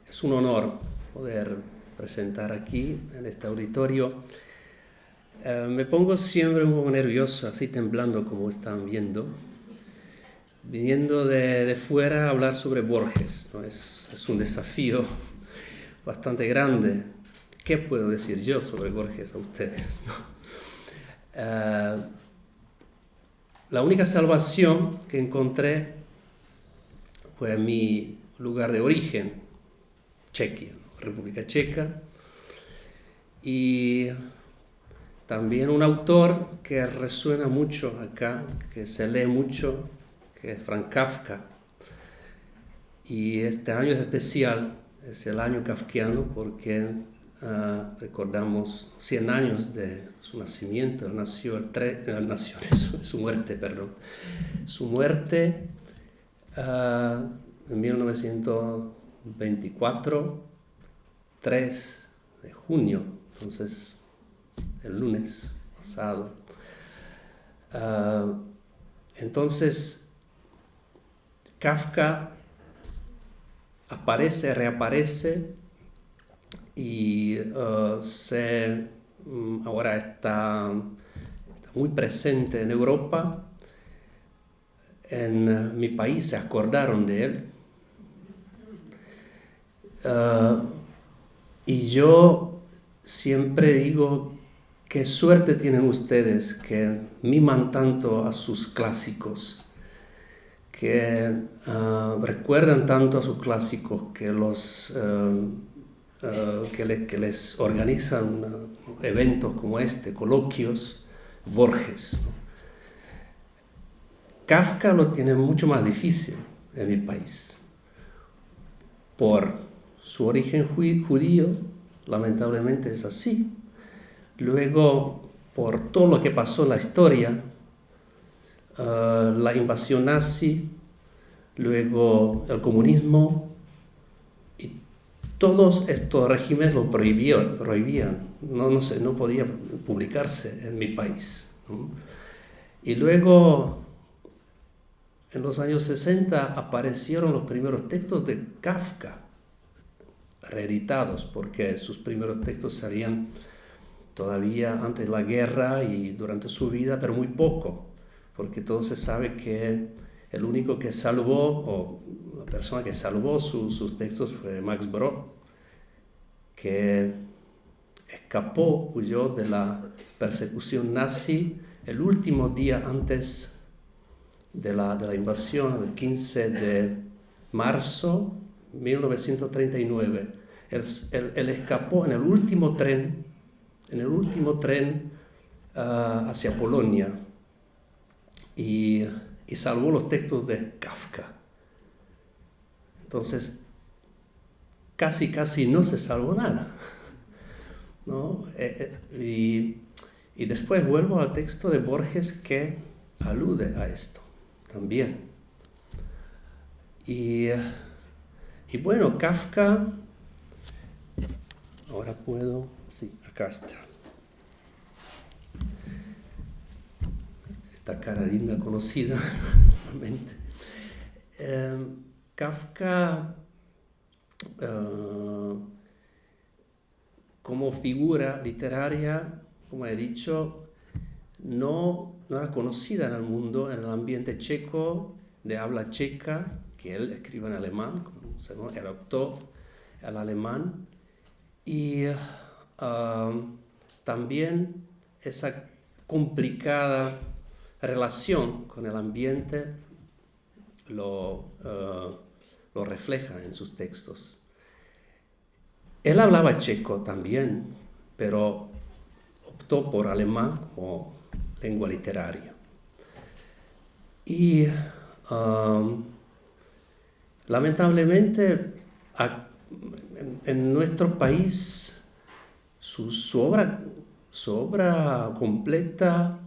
Es un honor poder presentar aquí en este auditorio. Me pongo siempre un poco nervioso, así temblando como están viendo, viniendo de fuera a hablar sobre Borges, ¿no? Es un desafío bastante grande. ¿Qué puedo decir yo sobre Borges a ustedes, ¿no? La única salvación que encontré fue en mi lugar de origen, Chequia, ¿no? República Checa, y también un autor que resuena mucho acá, que se lee mucho, que es Franz Kafka. Y este año es especial, es el año kafkiano porque recordamos 100 años de su nacimiento. Él nació su muerte, perdón. Su muerte en 1924, 3 de junio, entonces el lunes pasado. Entonces, Kafka aparece, reaparece y ahora está muy presente en Europa. En mi país se acordaron de él. Y yo siempre digo, qué suerte tienen ustedes que miman tanto a sus clásicos, que recuerdan tanto a sus clásicos, que que les organizan eventos como este, coloquios. Borges, ¿no? Kafka lo tiene mucho más difícil en mi país, por su origen judío, lamentablemente es así. Luego, por todo lo que pasó en la historia, la invasión nazi, luego el comunismo, y todos estos regímenes lo prohibían. No podía publicarse en mi país, ¿no? Y luego, en los años 60, aparecieron los primeros textos de Kafka, reeditados, porque sus primeros textos salían todavía antes de la guerra y durante su vida, pero muy poco, porque todo se sabe que el único que salvó, o la persona que salvó sus textos fue Max Brod, que huyó de la persecución nazi el último día antes de la invasión, el 15 de marzo de 1939. Él escapó en el último tren hacia Polonia y salvó los textos de Kafka. Entonces, casi no se salvó nada, ¿no? Y después vuelvo al texto de Borges que alude a esto también. Y bueno, Kafka, ahora puedo, sí, acá está. Esta cara linda conocida, realmente. Kafka, como figura literaria, como he dicho, no era conocida en el mundo, en el ambiente checo, de habla checa, que él escribe en alemán, como él adoptó el alemán, y también esa complicada relación con el ambiente lo refleja en sus textos. Él hablaba checo también, pero optó por alemán como lengua literaria. Y lamentablemente en nuestro país su obra completa,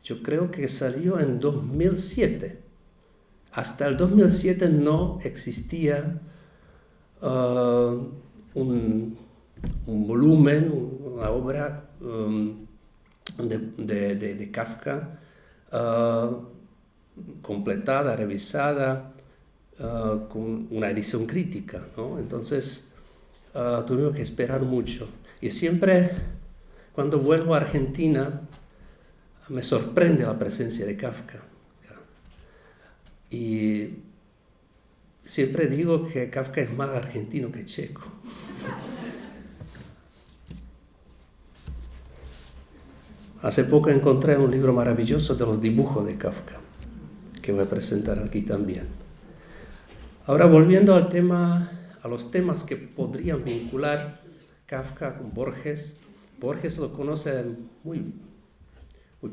yo creo que salió en 2007. Hasta el 2007 no existía un volumen, una obra de Kafka completada, revisada, con una edición crítica, ¿no? Entonces tuvimos que esperar mucho. Y siempre cuando vuelvo a Argentina me sorprende la presencia de Kafka. Y siempre digo que Kafka es más argentino que checo. Hace poco encontré un libro maravilloso de los dibujos de Kafka, que voy a presentar aquí también. Ahora volviendo al tema, a los temas que podrían vincular Kafka con Borges. Borges lo conoce muy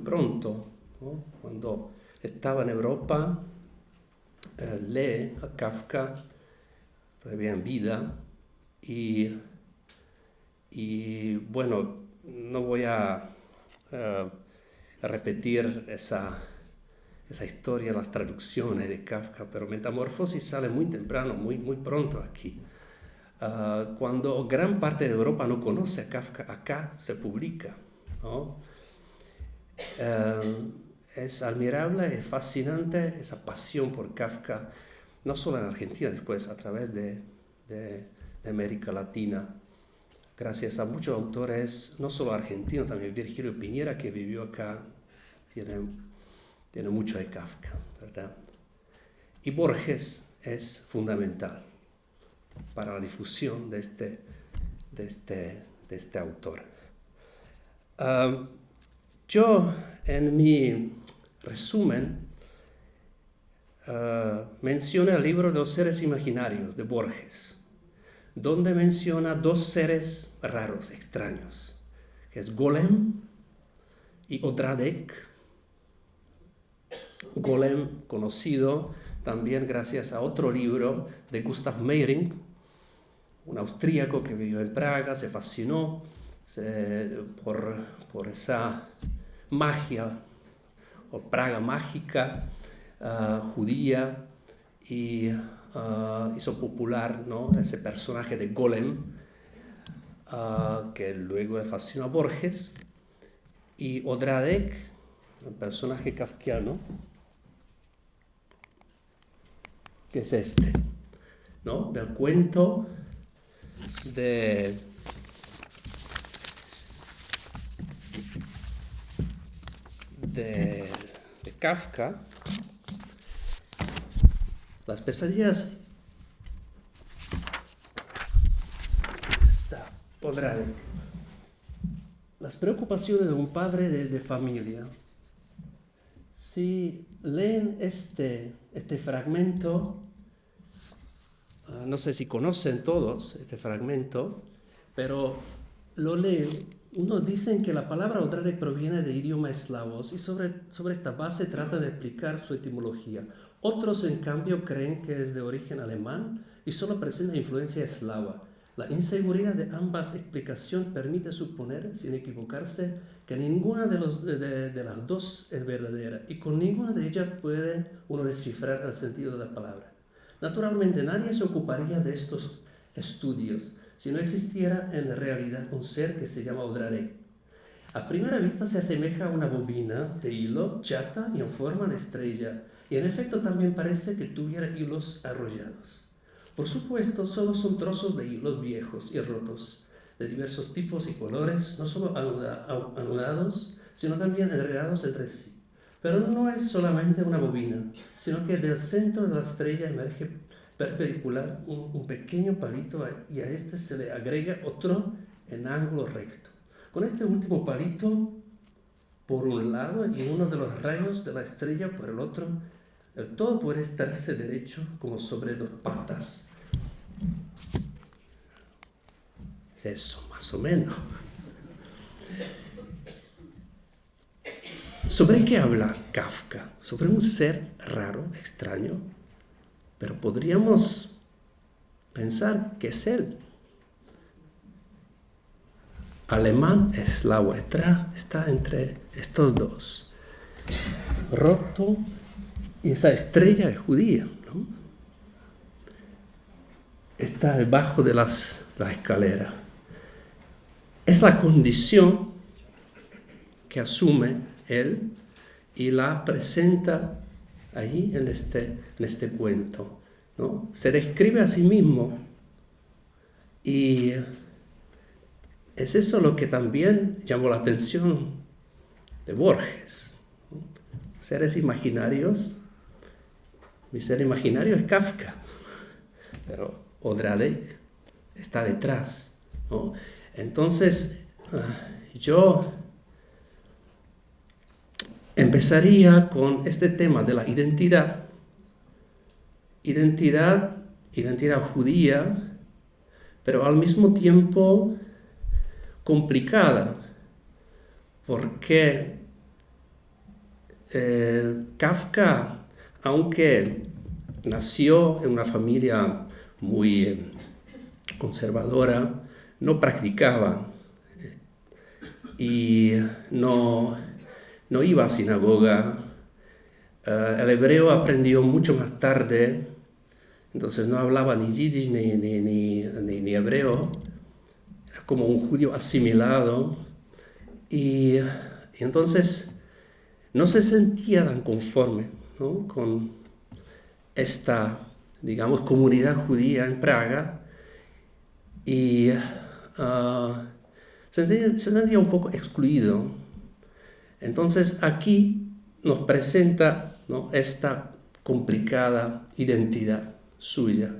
pronto, ¿no? Cuando estaba en Europa, lee a Kafka todavía en vida y bueno, no voy a repetir esa historia, las traducciones de Kafka, pero Metamorfosis sale muy temprano, muy pronto aquí. Cuando gran parte de Europa no conoce a Kafka, acá se publica, ¿no? Es admirable, es fascinante esa pasión por Kafka, no solo en Argentina, después a través de América Latina, gracias a muchos autores, no solo argentinos, también Virgilio Piñera, que vivió acá, tiene mucho de Kafka, ¿verdad? Y Borges es fundamental para la difusión de este autor. Yo, en mi resumen, mencioné el libro de los seres imaginarios de Borges, donde menciona dos seres raros, extraños, que es Golem y Odradek. Golem, conocido también gracias a otro libro de Gustav Meiring, un austríaco que vivió en Praga, se fascinó por esa magia, o Praga mágica judía, y hizo popular, ¿no?, ese personaje de Golem, que luego le fascinó a Borges. Y Odradek, el personaje kafkiano, que es este, ¿no?, del cuento de Kafka, las pesadillas. Está Odradek. Las preocupaciones de un padre de familia. Si leen este fragmento, no sé si conocen todos este fragmento, pero lo leen. Unos dicen que la palabra Odradek proviene de idiomas eslavos y sobre esta base tratan de explicar su etimología. Otros, en cambio, creen que es de origen alemán y solo presenta influencia eslava. La inseguridad de ambas explicaciones permite suponer, sin equivocarse, que ninguna de las dos es verdadera y con ninguna de ellas puede uno descifrar el sentido de la palabra. Naturalmente, nadie se ocuparía de estos estudios si no existiera en realidad un ser que se llama Odradek. A primera vista se asemeja a una bobina de hilo chata y en forma de estrella, y en efecto también parece que tuviera hilos arrollados. Por supuesto, solo son trozos de hilos viejos y rotos, de diversos tipos y colores, no solo anudados, sino también enredados entre sí. Pero no es solamente una bobina, sino que del centro de la estrella emerge perpendicular un pequeño palito y a este se le agrega otro en ángulo recto. Con este último palito por un lado y uno de los rayos de la estrella por el otro, el todo puede estarse derecho como sobre dos patas. Es eso, más o menos. ¿Sobre qué habla Kafka? Sobre un ser raro, extraño, pero podríamos pensar que es él. Alemán, eslavo, está entre estos dos. Roto, y esa estrella es judía, ¿no? Está debajo de la escalera. Es la condición que asume él y la presenta allí en este cuento, ¿no? Se describe a sí mismo. Y es eso lo que también llamó la atención de Borges, ¿no? Seres imaginarios. Mi ser imaginario es Kafka, pero Odradek está detrás, ¿no? Entonces, yo empezaría con este tema de la identidad judía, pero al mismo tiempo complicada, porque Kafka, aunque nació en una familia muy conservadora, no practicaba y no iba a sinagoga. El hebreo aprendió mucho más tarde, entonces no hablaba ni yiddish ni hebreo, era como un judío asimilado y entonces no se sentía tan conforme, ¿no? Con esta, digamos, comunidad judía en Praga y se sentía un poco excluido. Entonces aquí nos presenta, ¿no?, esta complicada identidad suya.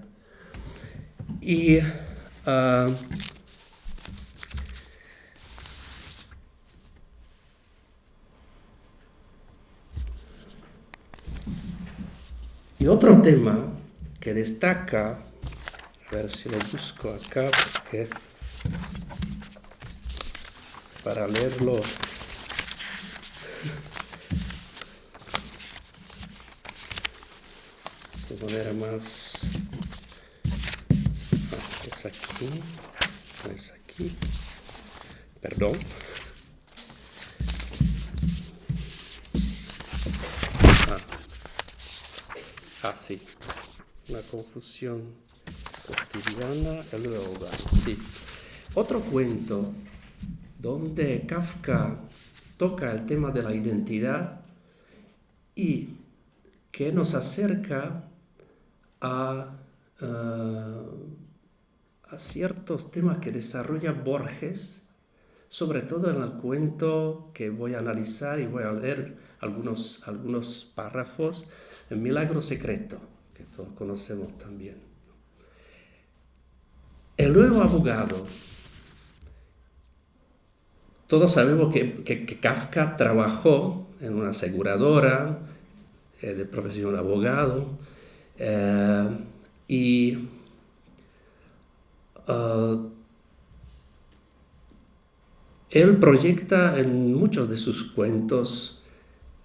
Y otro tema que destaca, a ver si lo busco acá, porque para leerlo de manera más... es aquí, no es aquí, perdón. Sí, una confusión cotidiana, el hogar, sí. Otro cuento donde Kafka toca el tema de la identidad y que nos acerca a ciertos temas que desarrolla Borges, sobre todo en el cuento que voy a analizar y voy a leer algunos párrafos, El milagro secreto, que todos conocemos también. El nuevo abogado. Todos sabemos que Kafka trabajó en una aseguradora de profesión de abogado y él proyecta en muchos de sus cuentos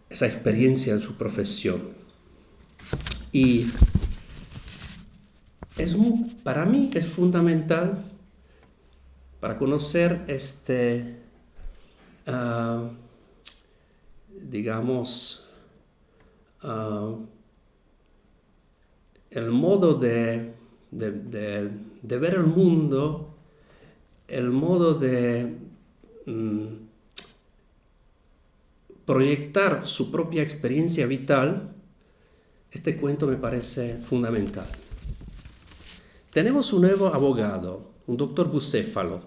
esa experiencia en su profesión. Y para mí es fundamental para conocer digamos, el modo de ver el mundo, el modo de proyectar su propia experiencia vital. Este cuento me parece fundamental. Tenemos un nuevo abogado, un doctor Bucéfalo.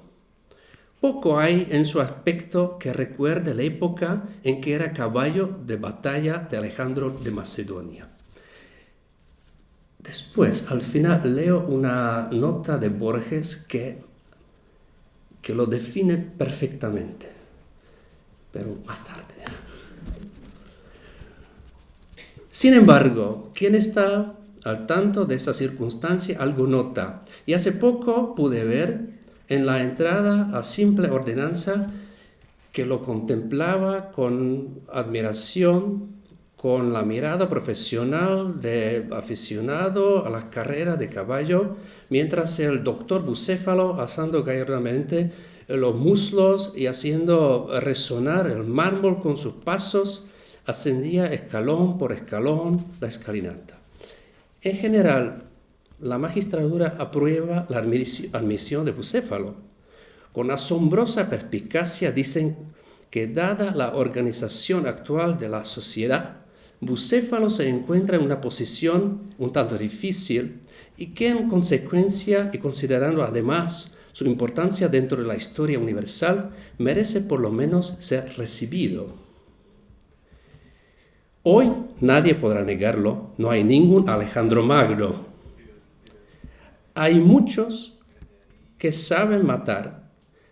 Poco hay en su aspecto que recuerde la época en que era caballo de batalla de Alejandro de Macedonia. Después, al final, leo una nota de Borges que lo define perfectamente, pero más tarde. Sin embargo, quien está al tanto de esa circunstancia algo nota, y hace poco pude ver en la entrada a simple ordenanza que lo contemplaba con admiración, con la mirada profesional de aficionado a las carreras de caballo, mientras el doctor Bucéfalo, alzando gallardamente los muslos y haciendo resonar el mármol con sus pasos, ascendía escalón por escalón la escalinata. En general, la magistratura aprueba la admisión de Bucéfalo. Con asombrosa perspicacia dicen que dada la organización actual de la sociedad, Bucéfalo se encuentra en una posición un tanto difícil y que en consecuencia, y considerando además su importancia dentro de la historia universal, merece por lo menos ser recibido. Hoy nadie podrá negarlo, no hay ningún Alejandro Magno. Hay muchos que saben matar.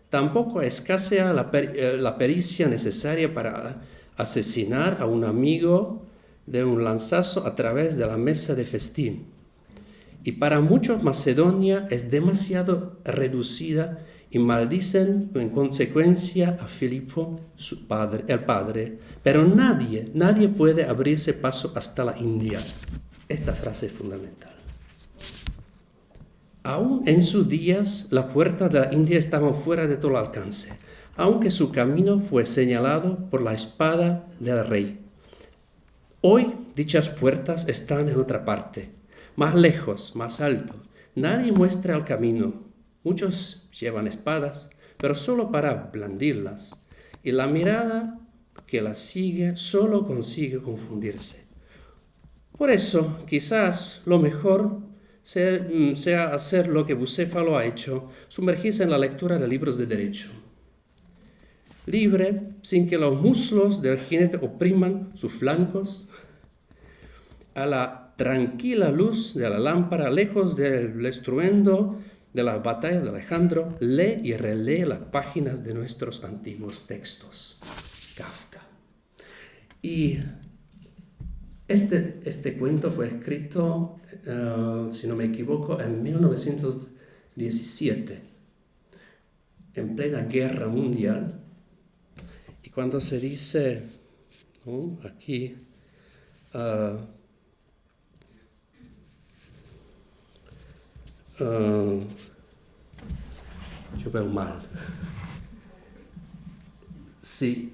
Tampoco escasea la pericia necesaria para asesinar a un amigo de un lanzazo a través de la mesa de festín. Y para muchos Macedonia es demasiado reducida y maldicen en consecuencia a Filipo, el padre. Pero nadie puede abrirse paso hasta la India. Esta frase es fundamental. Aún en sus días, las puertas de la India estaban fuera de todo alcance, aunque su camino fue señalado por la espada del rey. Hoy dichas puertas están en otra parte, más lejos, más alto. Nadie muestra el camino. Muchos llevan espadas, pero solo para blandirlas. Y la mirada que las sigue solo consigue confundirse. Por eso, quizás lo mejor sea hacer lo que Bucéfalo ha hecho, sumergirse en la lectura de libros de derecho. Libre, sin que los muslos del jinete opriman sus flancos, a la tranquila luz de la lámpara, lejos del estruendo de las batallas de Alejandro, lee y relee las páginas de nuestros antiguos textos. Kafka. Y este cuento fue escrito, si no me equivoco, en 1917, en plena guerra mundial. Y cuando se dice, ¿no? Aquí, yo veo mal. Sí,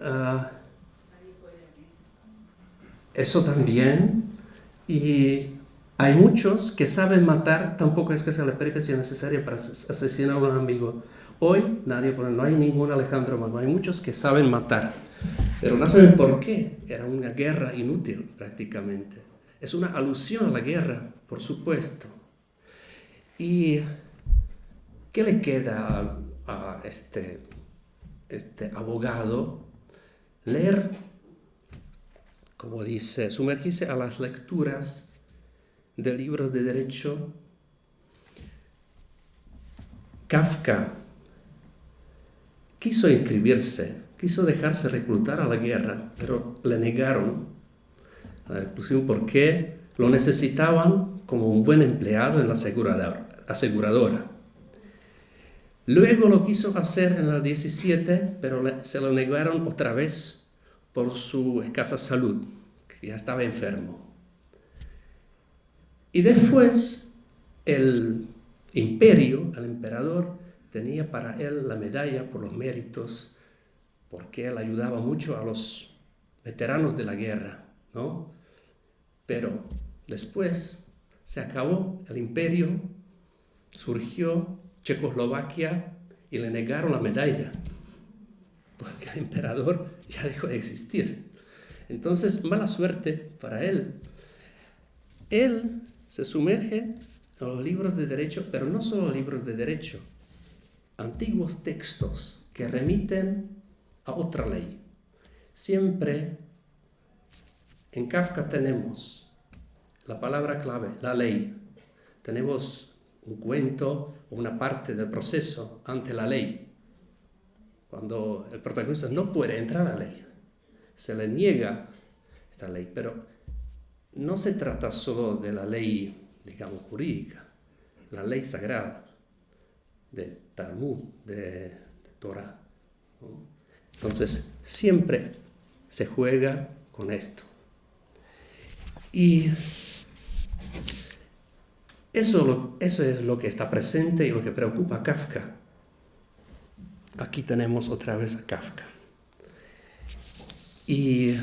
eso también. Y hay muchos que saben matar, tampoco es que sea la peripecia necesaria para asesinar a un amigo. Hoy no hay ningún Alejandro Magno, hay muchos que saben matar, pero no saben por qué. Era una guerra inútil prácticamente. Es una alusión a la guerra, por supuesto. ¿Y qué le queda a este abogado? Leer, como dice, sumergirse a las lecturas de libros de derecho. Kafka quiso inscribirse, quiso dejarse reclutar a la guerra, pero le negaron a la reclusión porque lo necesitaban como un buen empleado en la aseguradora. Luego lo quiso hacer en el 17, pero se lo negaron otra vez por su escasa salud, que ya estaba enfermo. Y después el emperador, tenía para él la medalla por los méritos, porque él ayudaba mucho a los veteranos de la guerra, ¿no? Pero después se acabó el imperio, surgió Checoslovaquia y le negaron la medalla, porque el emperador ya dejó de existir. Entonces, mala suerte para él. Él se sumerge en los libros de derecho, pero no solo libros de derecho, antiguos textos que remiten a otra ley. Siempre en Kafka tenemos la palabra clave, la ley. Tenemos un cuento o una parte del proceso ante la ley. Cuando el protagonista no puede entrar a la ley, se le niega esta ley, pero no se trata solo de la ley, digamos, jurídica, la ley sagrada, de Talmud, de Torah, ¿no? Entonces, siempre se juega con esto. Y eso es lo que está presente y lo que preocupa a Kafka. Aquí tenemos otra vez a Kafka. Y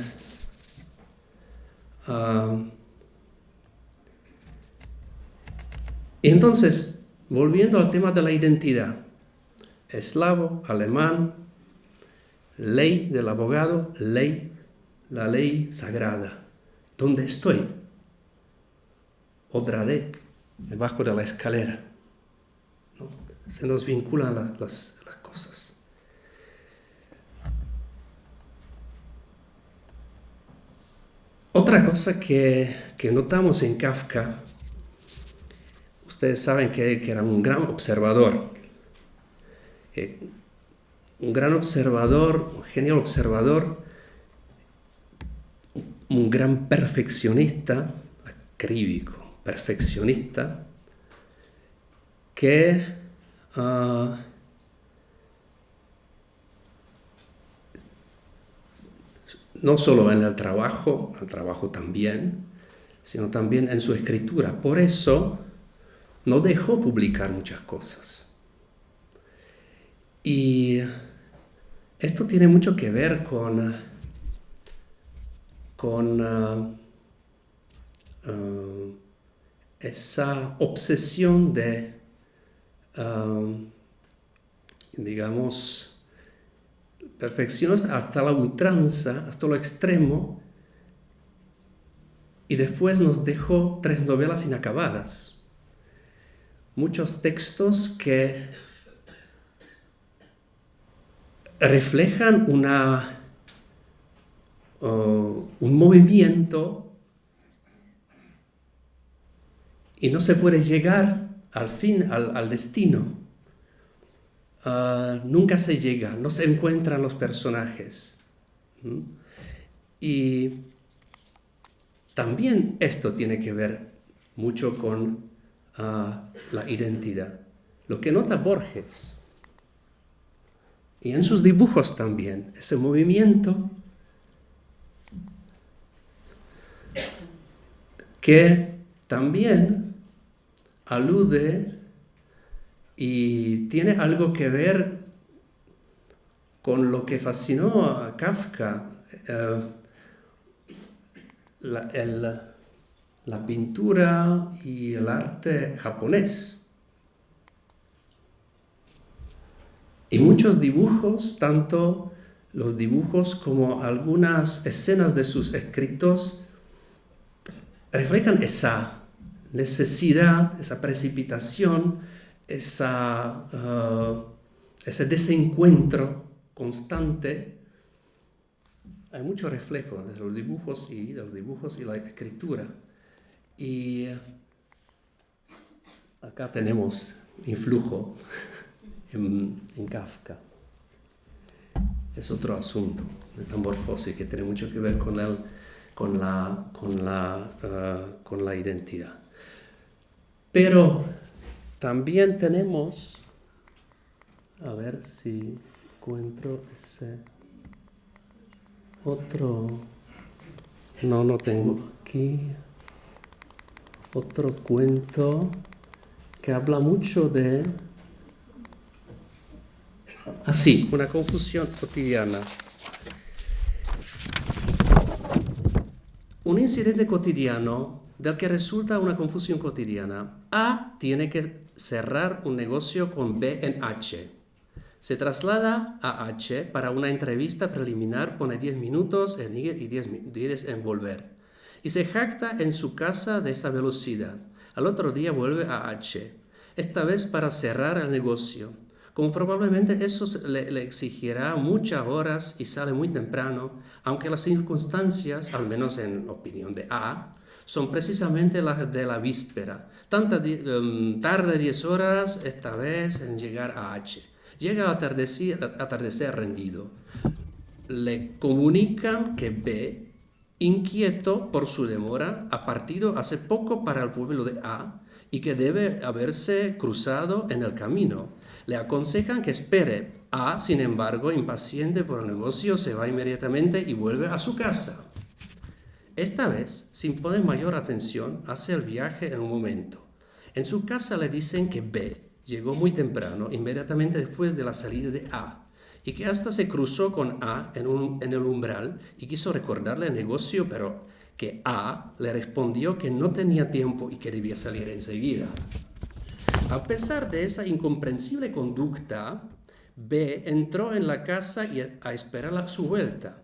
entonces, volviendo al tema de la identidad, eslavo, alemán, ley del abogado, la ley sagrada, ¿Dónde estoy? Odradek, debajo de la escalera. ¿No? Se nos vinculan las cosas. Otra cosa que notamos en Kafka, ustedes saben que era un gran observador. Un gran observador, un genial observador, un gran perfeccionista, acríbico, perfeccionista, que no solo en el trabajo también, sino también en su escritura. Por eso no dejó publicar muchas cosas. Y esto tiene mucho que ver con esa obsesión de, digamos, perfecciones hasta la ultranza, hasta lo extremo, y después nos dejó 3 novelas inacabadas. Muchos textos que reflejan un movimiento y no se puede llegar al fin, al destino. Nunca se llega, no se encuentran los personajes. Y también esto tiene que ver mucho con la identidad. Lo que nota Borges, y en sus dibujos también, ese movimiento que también alude y tiene algo que ver con lo que fascinó a Kafka, la pintura y el arte japonés. Y muchos dibujos, tanto los dibujos como algunas escenas de sus escritos, reflejan esa necesidad, esa precipitación, ese desencuentro constante. Hay mucho reflejo de los dibujos y la escritura. Y acá tenemos influjo en Kafka. Es otro asunto, metamorfosis, que tiene mucho que ver con la identidad. Pero también tenemos, a ver si encuentro ese otro, no tengo aquí, otro cuento que habla mucho de, una confusión cotidiana. Un incidente cotidiano del que resulta una confusión cotidiana. A tiene que cerrar un negocio con B en H. Se traslada a H para una entrevista preliminar, pone 10 minutos en ir y 10 en volver. Y se jacta en su casa de esa velocidad. Al otro día vuelve a H, esta vez para cerrar el negocio. Como probablemente eso le exigirá muchas horas y sale muy temprano, aunque las circunstancias, al menos en opinión de A, son precisamente las de la víspera. Tarde 10 horas, esta vez en llegar a H. Llega al atardecer rendido. Le comunican que B, inquieto por su demora, ha partido hace poco para el pueblo de A y que debe haberse cruzado en el camino. Le aconsejan que espere. A, sin embargo, impaciente por el negocio, se va inmediatamente y vuelve a su casa. Esta vez, sin poner mayor atención, hace el viaje en un momento. En su casa le dicen que B llegó muy temprano, inmediatamente después de la salida de A, y que hasta se cruzó con A en el umbral y quiso recordarle el negocio, pero que A le respondió que no tenía tiempo y que debía salir enseguida. A pesar de esa incomprensible conducta, B entró en la casa a esperar su vuelta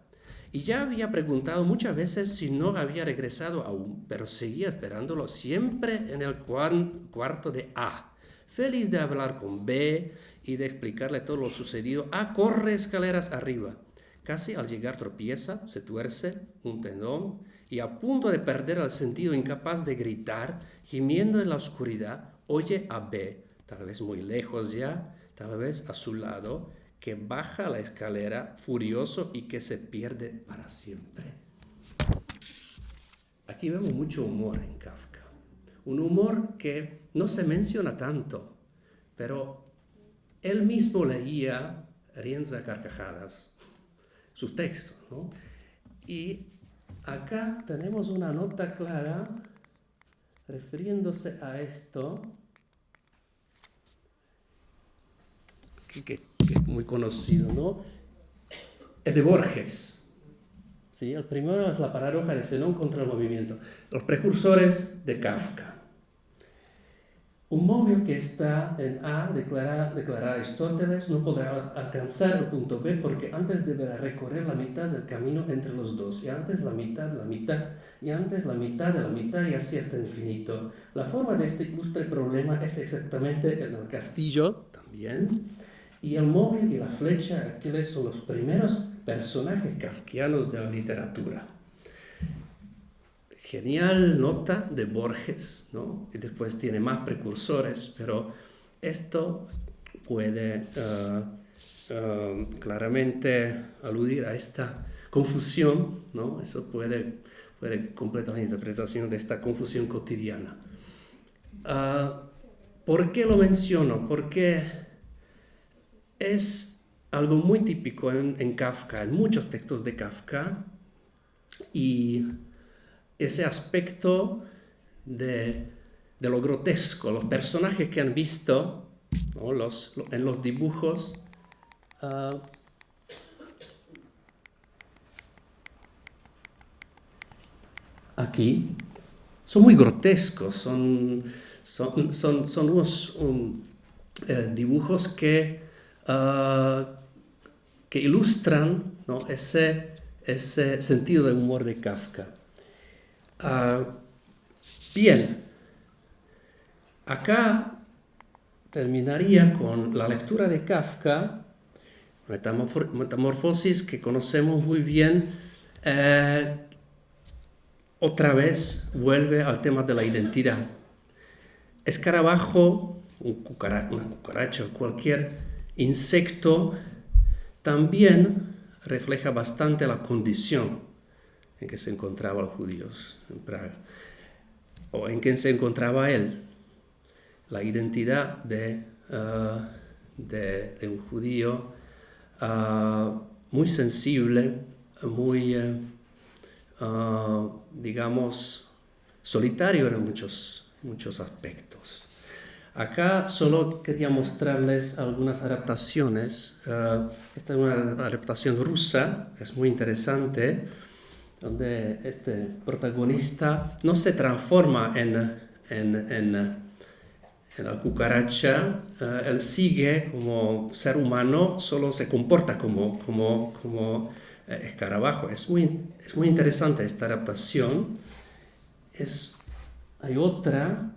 Y ya había preguntado muchas veces si no había regresado aún, pero seguía esperándolo siempre en el cuarto de A. Feliz de hablar con B y de explicarle todo lo sucedido, A corre escaleras arriba. Casi al llegar tropieza, se tuerce un tendón y a punto de perder el sentido, incapaz de gritar, gimiendo en la oscuridad, oye a B, tal vez muy lejos ya, tal vez a su lado, que baja la escalera furioso y que se pierde para siempre. Aquí vemos mucho humor en Kafka. Un humor que no se menciona tanto, pero él mismo leía, riendo a carcajadas, sus textos, ¿no? Y acá tenemos una nota clara refiriéndose a esto, que es muy conocido, ¿no? Es de Borges. ¿Sí? El primero es la paradoja de Zenón contra el movimiento. Los precursores de Kafka. Un momio que está en A, declara Aristóteles, no podrá alcanzar el punto B porque antes deberá recorrer la mitad del camino entre los dos, y antes la mitad, y antes la mitad de la mitad, y así hasta el infinito. La forma de este ilustre problema es exactamente en el castillo, también, y el móvil y la flecha de Aquiles son los primeros personajes kafkianos de la literatura. Genial nota de Borges, ¿no? Y después tiene más precursores, pero esto puede claramente aludir a esta confusión, ¿no? Eso puede completar la interpretación de esta confusión cotidiana. ¿Por qué lo menciono? Porque es algo muy típico en Kafka, en muchos textos de Kafka, y ese aspecto de lo grotesco, los personajes que han visto, ¿no? En los dibujos, aquí, son muy grotescos, son unos dibujos que ilustran, ¿no? ese sentido de humor de Kafka. Bien, acá terminaría con la lectura de Kafka, Metamorfosis, que conocemos muy bien. Otra vez vuelve al tema de la identidad. Escarabajo, una cucaracha o cualquier insecto, también refleja bastante la condición en que se encontraban los judíos en Praga, o en que se encontraba él, la identidad de un judío muy sensible, muy, digamos, solitario en muchos aspectos. Acá solo quería mostrarles algunas adaptaciones. Esta es una adaptación rusa, es muy interesante, donde este protagonista no se transforma en la cucaracha, él sigue como ser humano, solo se comporta como escarabajo. Es muy interesante esta adaptación. Hay otra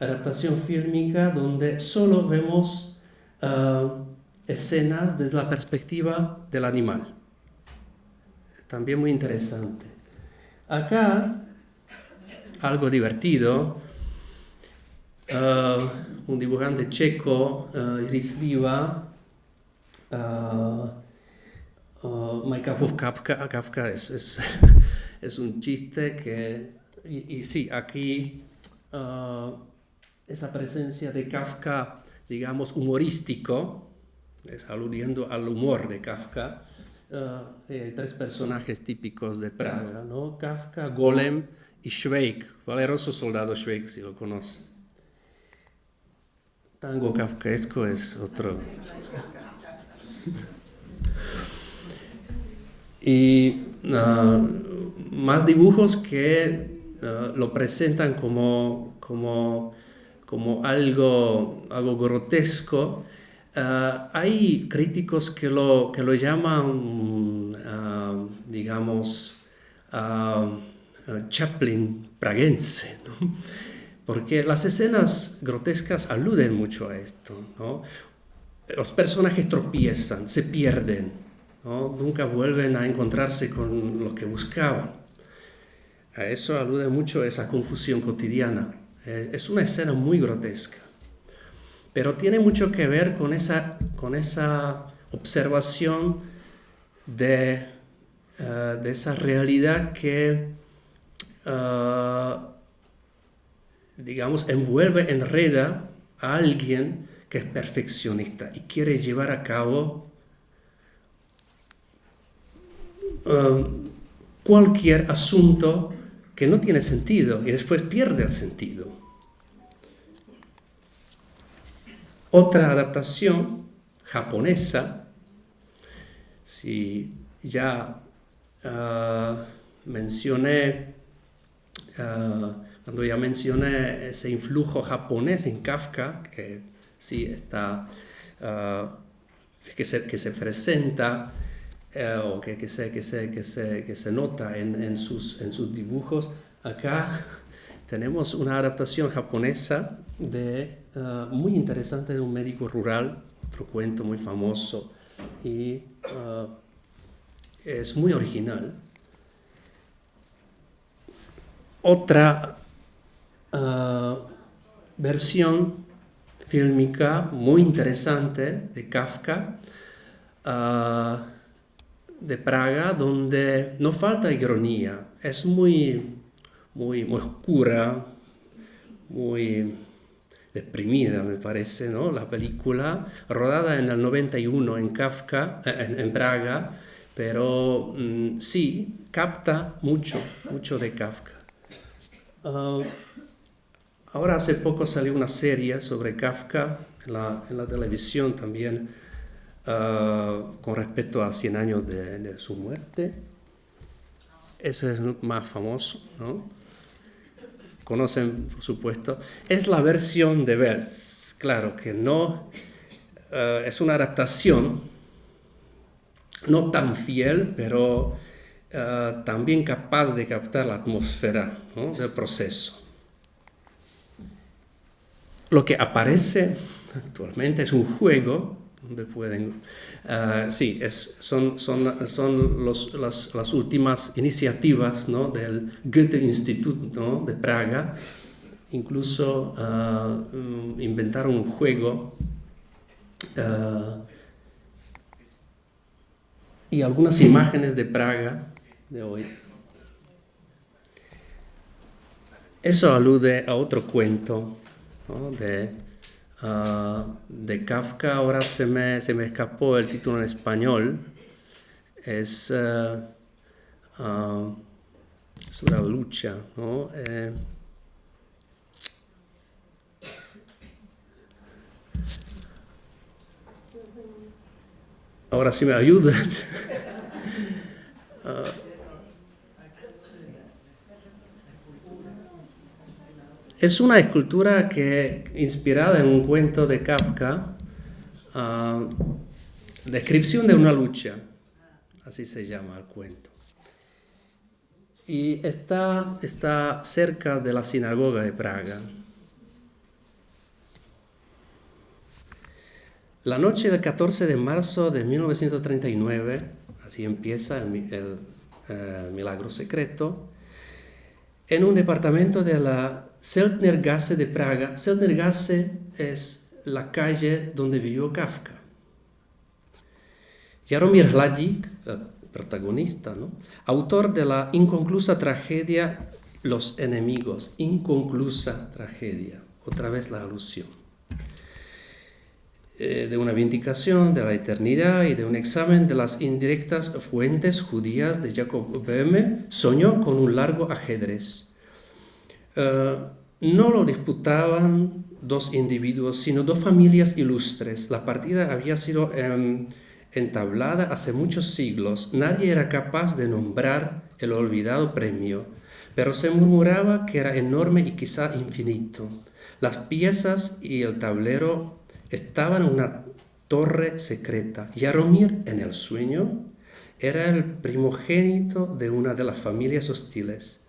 adaptación fílmica donde solo vemos escenas desde la perspectiva del animal. También muy interesante. Acá, algo divertido, un dibujante checo, Risliva, Majkův Kafka es un chiste que, y sí, aquí esa presencia de Kafka, digamos, humorístico, es aludiendo al humor de Kafka. Hay tres personajes típicos de Praga, ¿no? Kafka, Golem y Švejk, valeroso soldado Švejk, si lo conoce. Tango kafkaesco es otro. Y más dibujos que lo presentan como algo grotesco. Hay críticos que lo llaman, digamos, Chaplin praguense, ¿no? Porque las escenas grotescas aluden mucho a esto, ¿no? Los personajes tropiezan, se pierden, ¿no? Nunca vuelven a encontrarse con lo que buscaban. A eso alude mucho esa confusión cotidiana. Es una escena muy grotesca, pero tiene mucho que ver con esa observación de esa realidad que, digamos, enreda a alguien que es perfeccionista y quiere llevar a cabo cualquier asunto que no tiene sentido y después pierde el sentido. Otra adaptación japonesa, si ya cuando ya mencioné ese influjo japonés en Kafka, que sí está, que se presenta o que se nota en sus dibujos, acá tenemos una adaptación japonesa muy interesante de un médico rural, otro cuento muy famoso, y es muy original. Otra versión fílmica muy interesante de Kafka, de Praga, donde no falta ironía, es muy oscura, muy deprimida, me parece, ¿no? La película, rodada en el 91 en Kafka, en Praga, pero sí, capta mucho de Kafka. Ahora hace poco salió una serie sobre Kafka en la televisión también, con respecto a 100 años de su muerte. Ese es más famoso, ¿no? Conocen, por supuesto. Es la versión de Wells, claro que no, es una adaptación, no tan fiel, pero también capaz de captar la atmósfera, ¿no?, del proceso. Lo que aparece actualmente es un juego donde pueden, son las últimas iniciativas, ¿no?, del Goethe-Institut, ¿no?, de Praga. Incluso inventaron un juego y algunas imágenes de Praga de hoy. Eso alude a otro cuento, ¿no?, de Kafka. Ahora se me escapó el título en español. Es sobre la lucha, ¿no? Ahora sí me ayudan. Es una escultura inspirada en un cuento de Kafka, descripción de una lucha, así se llama el cuento. Y está cerca de la sinagoga de Praga. La noche del 14 de marzo de 1939, así empieza el milagro secreto, en un departamento de la Seltnergasse de Praga. Seltnergasse es la calle donde vivió Kafka. Jaromír Hladík, el protagonista, ¿no?, autor de la inconclusa tragedia Los enemigos, inconclusa tragedia, otra vez la alusión, de una vindicación de la eternidad y de un examen de las indirectas fuentes judías de Jacob Böhme, soñó con un largo ajedrez. No lo disputaban dos individuos, sino dos familias ilustres. La partida había sido entablada hace muchos siglos. Nadie era capaz de nombrar el olvidado premio, pero se murmuraba que era enorme y quizá infinito. Las piezas y el tablero estaban torre secreta. Jaromir, en el sueño, era el primogénito de una de las familias hostiles.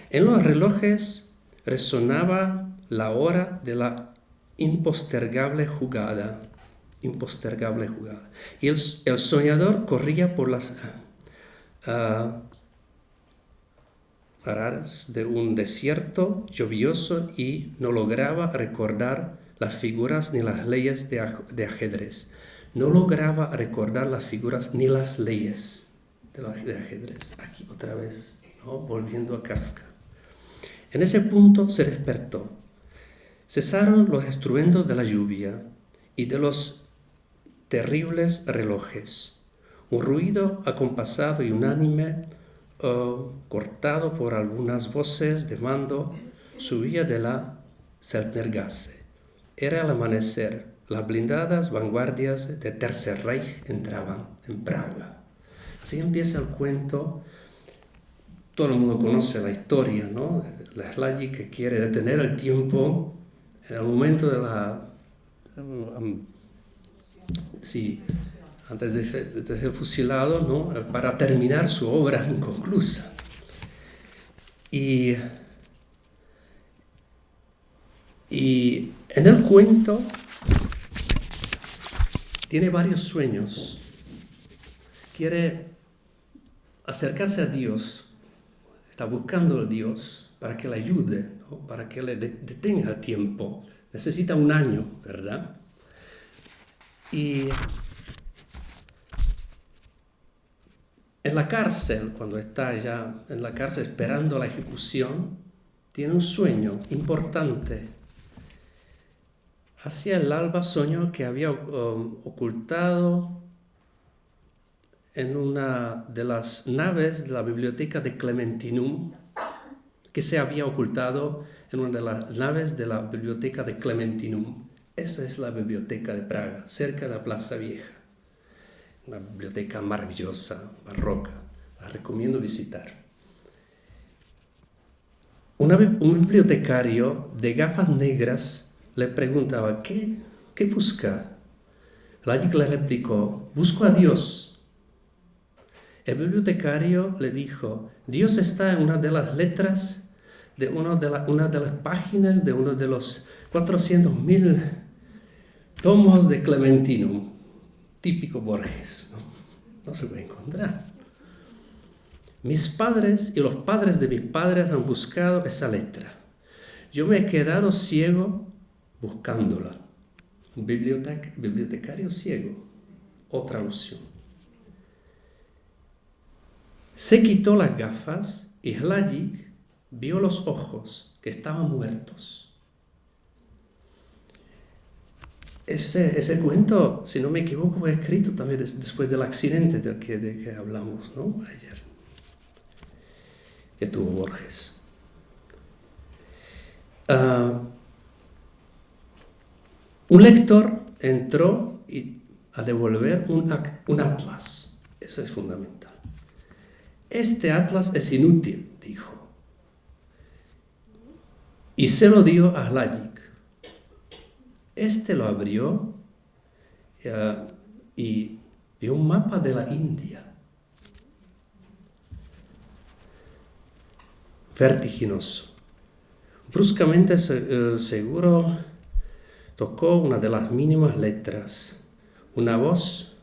En los relojes resonaba la hora de la impostergable jugada. Y el soñador corría por las paradas de un desierto lluvioso y no lograba recordar las figuras ni las leyes de ajedrez. No lograba recordar las figuras ni las leyes de ajedrez. Aquí otra vez, ¿no? Volviendo a Kafka. En ese punto se despertó. Cesaron los estruendos de la lluvia y de los terribles relojes. Un ruido acompasado y unánime, cortado por algunas voces de mando, subía de la Zeltnergasse. Era el amanecer. Las blindadas vanguardias de Tercer Reich entraban en Praga. Así empieza el cuento. Todo el mundo conoce la historia, ¿no? La Hladík que quiere detener el tiempo en el momento de la... antes de ser fusilado, ¿no? Para terminar su obra inconclusa. Y en el cuento tiene varios sueños. Quiere acercarse a Dios, está buscando a Dios para que le ayude, ¿no? Para que le detenga el tiempo. Necesita un año, ¿verdad? Y en la cárcel, cuando está ya en la cárcel esperando la ejecución, tiene un sueño importante. Hacia el alba soñó que había ocultado en una de las naves de la biblioteca de Clementinum, que se había ocultado en una de las naves de la biblioteca de Clementinum. Esa es la biblioteca de Praga, cerca de la Plaza Vieja. Una biblioteca maravillosa, barroca. La recomiendo visitar. Un bibliotecario de gafas negras le preguntaba, ¿qué busca? Hladík le replicó, busco a Dios. El bibliotecario le dijo, Dios está en una de las letras de una de las páginas de uno de los 400.000 tomos de Clementinum. Típico Borges, no se puede encontrar. Mis padres y los padres de mis padres han buscado esa letra. Yo me he quedado ciego buscándola. Un bibliotecario ciego. Otra alusión. Se quitó las gafas y Hladík vio los ojos que estaban muertos. Ese cuento, si no me equivoco, fue escrito también después del accidente del que hablamos, ¿no? Ayer, que tuvo Borges. Un lector entró a devolver un atlas. Eso es fundamental. Este atlas es inútil, dijo. Y se lo dio a Hladík. Este lo abrió y vio un mapa de la India. Vertiginoso. Bruscamente seguro tocó una de las mínimas letras. Una voz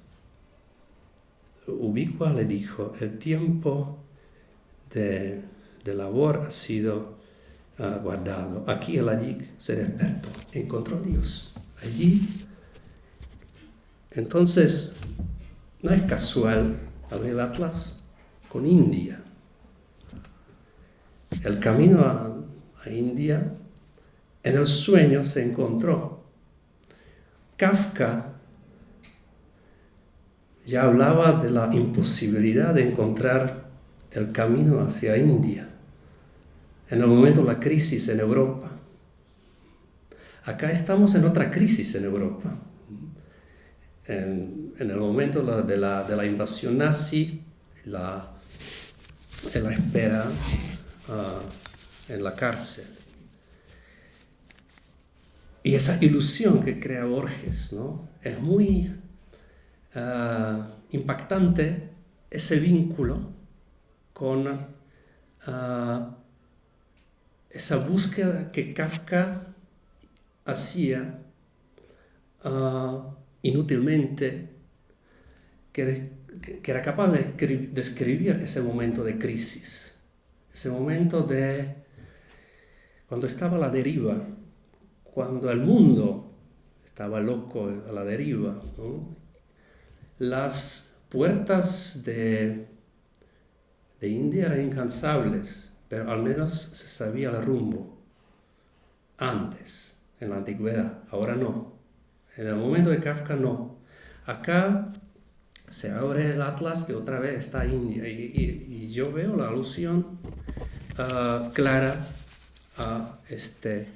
ubicua le dijo, el tiempo de labor ha sido guardado. Aquí Hladík se despertó, encontró a Dios allí. Entonces, no es casual abrir el atlas con India. El camino a India, en el sueño se encontró. Kafka ya hablaba de la imposibilidad de encontrar el camino hacia India. En el momento de la crisis en Europa. Acá estamos en otra crisis en Europa. En el momento de la invasión nazi, en la espera en la cárcel. Y esa ilusión que crea Borges, ¿no? Es muy impactante ese vínculo con esa búsqueda que Kafka hacía inútilmente, que era capaz de describir ese momento de crisis, ese momento de cuando estaba a la deriva, cuando el mundo estaba loco a la deriva, ¿no? Las puertas de India eran incansables, pero al menos se sabía el rumbo. Antes, en la antigüedad, ahora no. En el momento de Kafka no. Acá se abre el Atlas y otra vez está India. Y yo veo la alusión clara a este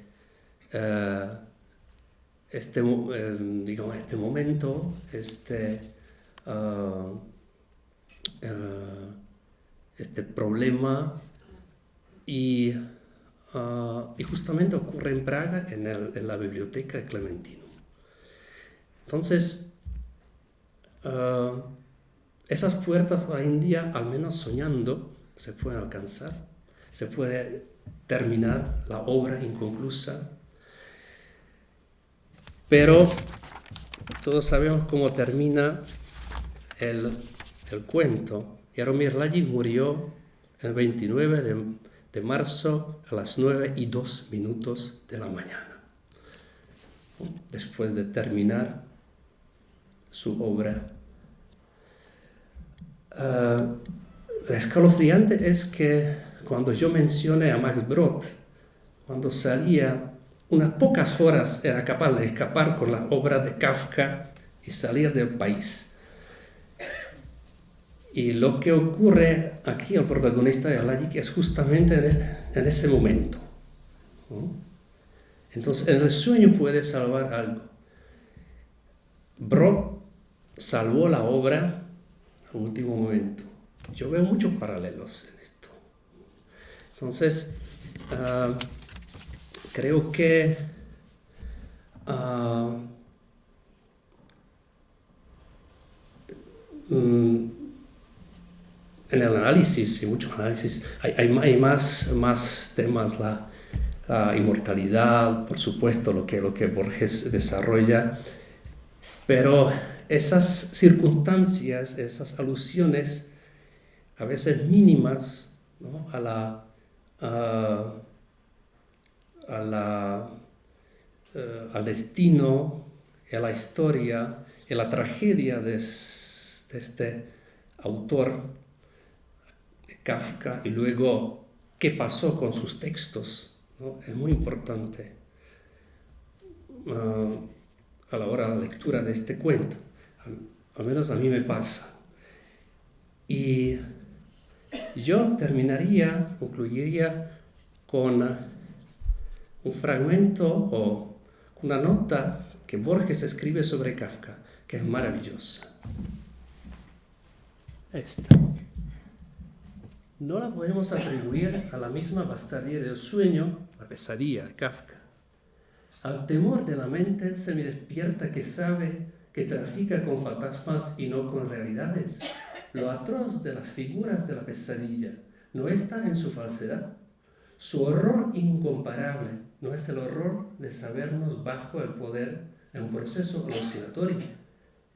momento, este problema, y justamente ocurre en Praga, en la biblioteca de Clementino. Entonces, esas puertas hoy en día, al menos soñando, se pueden alcanzar, se puede terminar la obra inconclusa, pero todos sabemos cómo termina el cuento. Jaromír Lajík murió el 29 de marzo a las 9:02 de la mañana, después de terminar su obra. Escalofriante es que cuando yo mencioné a Max Brod, cuando salía unas pocas horas, era capaz de escapar con la obra de Kafka y salir del país. Y lo que ocurre aquí al protagonista de Lajík es justamente en ese momento, ¿no? Entonces, en el sueño puede salvar algo. Brod salvó la obra al último momento. Yo veo muchos paralelos en esto. Entonces, creo que en el análisis, y muchos análisis, hay más temas, la inmortalidad, por supuesto, lo que Borges desarrolla, pero esas circunstancias, esas alusiones, a veces mínimas, ¿no? Al destino, a la historia, a la tragedia de este autor, Kafka, y luego qué pasó con sus textos, ¿no? Es muy importante a la hora de la lectura de este cuento. Al menos a mí me pasa. Y yo concluiría con un fragmento o una nota que Borges escribe sobre Kafka, que es maravillosa. Esta. No la podemos atribuir a la misma bastardía del sueño, la pesadilla de Kafka. Al temor de la mente semidespierta que sabe que trafica con fantasmas y no con realidades. Lo atroz de las figuras de la pesadilla no está en su falsedad. Su horror incomparable no es el horror de sabernos bajo el poder de un proceso alucinatorio.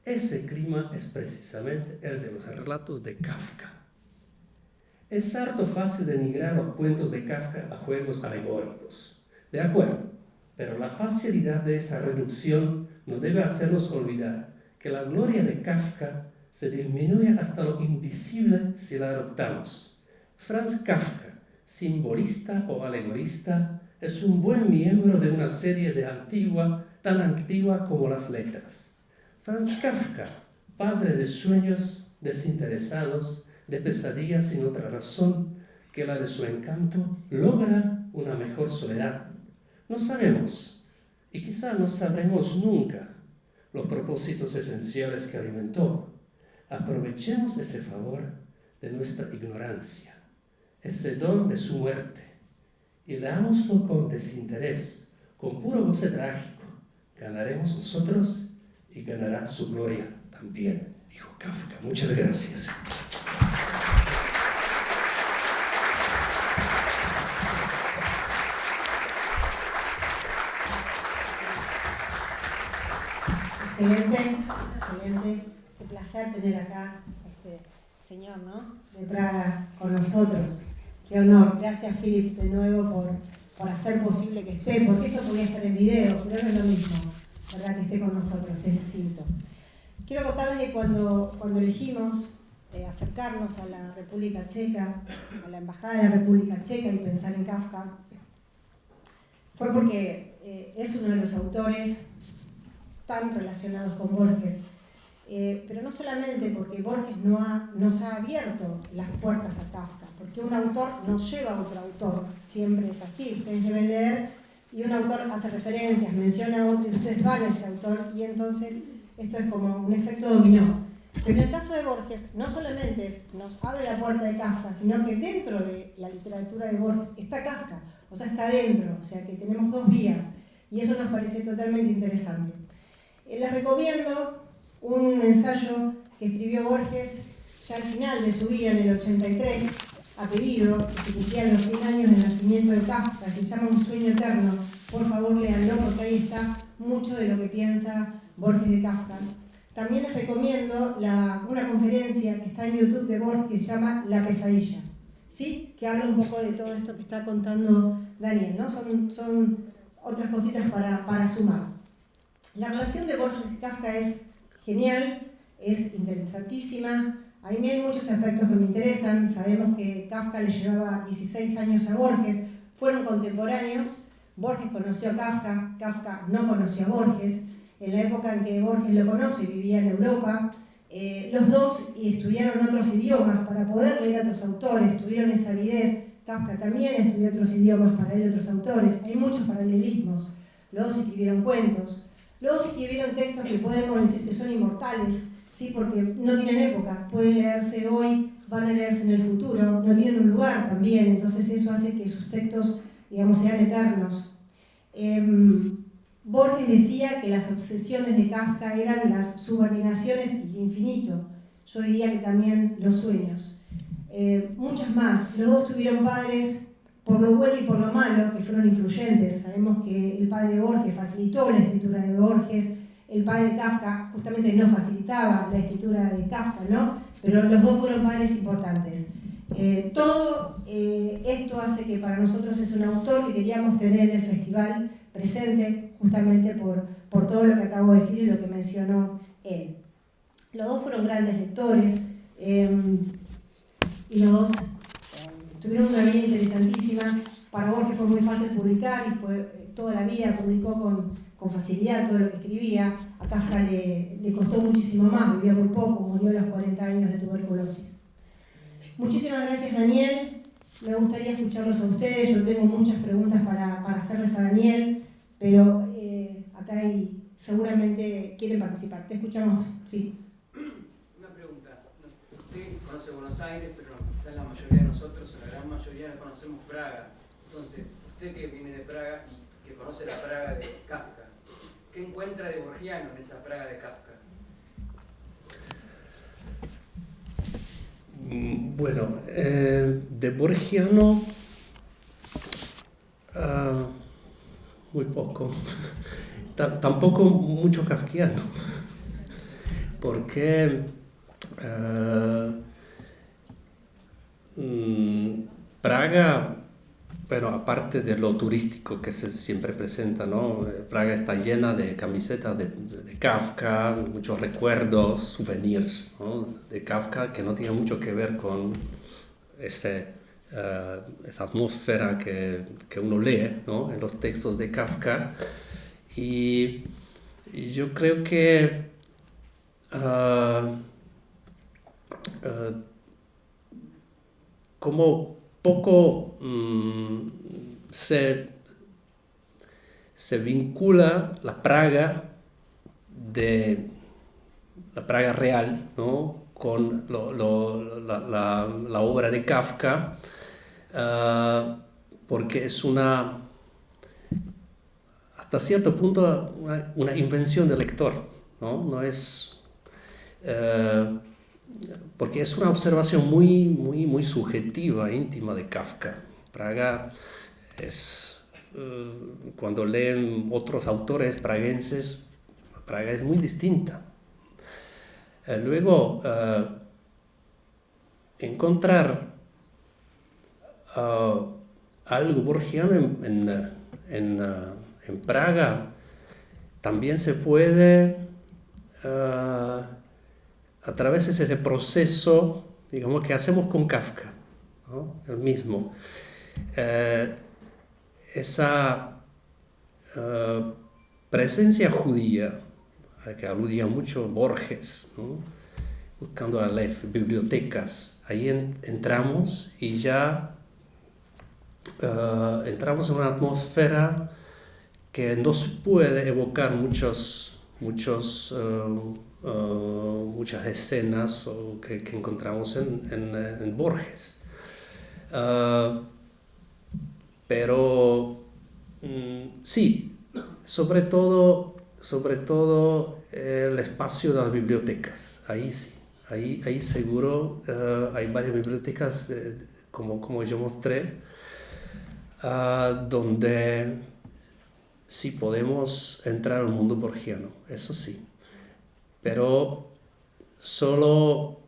Ese clima es precisamente el de los relatos de Kafka. Es harto fácil denigrar los cuentos de Kafka a juegos alegóricos. De acuerdo, pero la facilidad de esa reducción no debe hacernos olvidar que la gloria de Kafka se disminuye hasta lo invisible si la adoptamos. Franz Kafka, simbolista o alegorista, es un buen miembro de una serie tan antigua como las letras. Franz Kafka, padre de sueños desinteresados, de pesadillas sin otra razón que la de su encanto, logra una mejor soledad. No sabemos, y quizá no sabremos nunca, los propósitos esenciales que alimentó. Aprovechemos ese favor de nuestra ignorancia, ese don de su muerte, y leámoslo con desinterés, con puro goce trágico. Ganaremos nosotros y ganará su gloria. también dijo Kafka. Muchas gracias. Excelente, excelente. Qué placer tener acá a este señor, ¿no?, de Praga con nosotros. Qué honor. Gracias, Philip, de nuevo por hacer posible que esté, porque esto podía estar en video, pero no es lo mismo, ¿verdad?, que esté con nosotros, es distinto. Quiero contarles que cuando elegimos acercarnos a la República Checa, a la Embajada de la República Checa y pensar en Kafka, fue porque es uno de los autores tan relacionados con Borges, pero no solamente porque Borges nos ha abierto las puertas a Kafka, porque un autor nos lleva a otro autor, siempre es así, ustedes deben leer y un autor hace referencias, menciona a otro y ustedes van a ese autor y entonces esto es como un efecto dominó. Pero en el caso de Borges, no solamente nos abre la puerta de Kafka, sino que dentro de la literatura de Borges está Kafka, o sea, está dentro, o sea que tenemos dos vías y eso nos parece totalmente interesante. Les recomiendo un ensayo que escribió Borges ya al final de su vida, en el 83, a pedido, que se cumplían los 100 años del nacimiento de Kafka, se llama Un sueño eterno. Por favor, léanlo porque ahí está mucho de lo que piensa Borges de Kafka. También les recomiendo una conferencia que está en YouTube de Borges que se llama La pesadilla, ¿sí?, que habla un poco de todo esto que está contando Daniel, ¿no? Son otras cositas para sumar. La relación de Borges y Kafka es genial, es interesantísima. A mí hay muchos aspectos que me interesan. Sabemos que Kafka le llevaba 16 años a Borges, fueron contemporáneos. Borges conoció a Kafka, Kafka no conoció a Borges. En la época en que Borges lo conoce, vivía en Europa. Los dos estudiaron otros idiomas para poder leer a otros autores, tuvieron esa avidez. Kafka también estudió otros idiomas para leer a otros autores. Hay muchos paralelismos. Los dos escribieron cuentos. Luego se escribieron textos que podemos decir que son inmortales, ¿sí?, porque no tienen época, pueden leerse hoy, van a leerse en el futuro, no tienen un lugar también, entonces eso hace que sus textos, digamos, sean eternos. Borges decía que las obsesiones de Kafka eran las subordinaciones y el infinito, yo diría que también los sueños. Muchas más, los dos tuvieron padres por lo bueno y por lo malo, que fueron influyentes. Sabemos que el padre de Borges facilitó la escritura de Borges, el padre de Kafka justamente no facilitaba la escritura de Kafka, ¿no? Pero los dos fueron padres importantes. Todo esto hace que para nosotros es un autor que queríamos tener en el festival presente, justamente por todo lo que acabo de decir y lo que mencionó él. Los dos fueron grandes lectores y los dos tuvieron una vida interesantísima. Para Borges fue muy fácil publicar y fue toda la vida publicó con facilidad todo lo que escribía. A Kafka le costó muchísimo más, vivía muy poco, murió a los 40 años de tuberculosis. Muchísimas gracias, Daniel. Me gustaría escucharlos a ustedes. Yo tengo muchas preguntas para hacerles a Daniel, pero acá seguramente quieren participar. Te escuchamos. Sí. Una pregunta. Usted conoce Buenos Aires, pero quizás la mayoría de nosotros, o la gran mayoría, no conocemos Praga. Entonces, usted que viene de Praga y que conoce la Praga de Kafka, ¿qué encuentra de borgiano en esa Praga de Kafka? Bueno, de borgiano muy poco, tampoco mucho kafkiano, porque Praga, pero aparte de lo turístico que se siempre presenta, ¿no? Praga está llena de camisetas de Kafka, muchos recuerdos, souvenirs, ¿no?, de Kafka que no tienen mucho que ver con esa atmósfera que uno lee, ¿no?, en los textos de Kafka. Y yo creo que como poco se vincula la Praga real, ¿no?, con la obra de Kafka, porque es hasta cierto punto una invención del lector, ¿no? No es porque es una observación muy subjetiva, íntima de Kafka. Praga es, cuando leen otros autores praguenses, Praga es muy distinta. Luego, encontrar algo borgiano en Praga también se puede a través de ese proceso, digamos, que hacemos con Kafka, ¿no? El mismo. Esa presencia judía, a la que aludía mucho Borges, ¿no? Buscando la Aleph, bibliotecas, ahí entramos y ya entramos en una atmósfera que nos puede evocar muchas escenas que encontramos en Borges. Pero sí, sobre todo el espacio de las bibliotecas, ahí sí, ahí seguro hay varias bibliotecas como yo mostré, donde sí podemos entrar al mundo borgiano, eso sí, pero solo